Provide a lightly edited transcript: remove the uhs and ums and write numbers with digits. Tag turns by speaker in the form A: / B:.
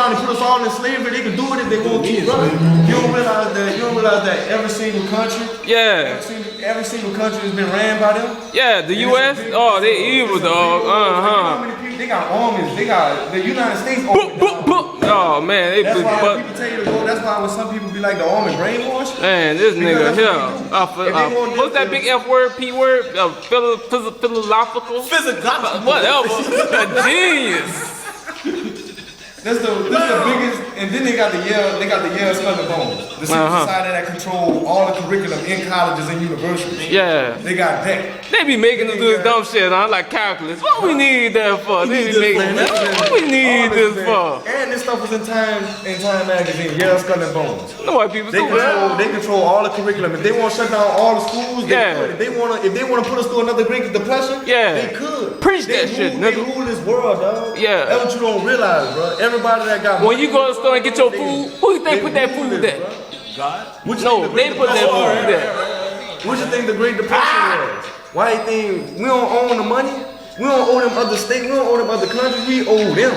A: trying to put us all in slavery. They can do it if they want to, brother. You don't realize that every single country,
B: Yeah.
A: every single country has been ran by them.
B: Yeah, the U.S. Oh, they evil, dog.
A: You know how many people they got armies? They got the United States army.
B: Oh man, they
A: That's why
B: but
A: when people tell you to go. That's why when some people be like the army brainwashed.
B: man, this nigga
A: Because
B: here.
A: they want
B: What's that
A: this-
B: big F word, P word? Philosophical? Whatever. A genius.
A: That's the biggest, and then they got the Yale Skull and Bones, the society that control all the curriculum in colleges and universities.
B: Yeah.
A: They got that.
B: They be making us do this dumb shit, huh? Like calculus. What we need that for? They be making what we need this for?
A: And this stuff was in Time magazine, Yale Skull and Bones.
B: No white people
A: They
B: do that.
A: control all the curriculum. If they want to shut down all the schools, they
B: Yeah.
A: could. If they want to put us through another Great Depression,
B: Yeah.
A: they could.
B: Preach that shit,
A: They
B: nigga.
A: rule this world, dog.
B: Yeah.
A: That's what you don't realize, bro. Everybody that got
B: When
A: money,
B: you go to the store and get your food, who you think put that
A: rule
B: food
A: this,
B: there?
A: bro. What you
B: No,
A: think the
B: they
A: Great
B: put that
A: Depression
B: food
A: was?
B: there.
A: What you think the Great Depression was? Why you think we don't own the money? We don't owe them other states. We don't owe them other countries. We owe them.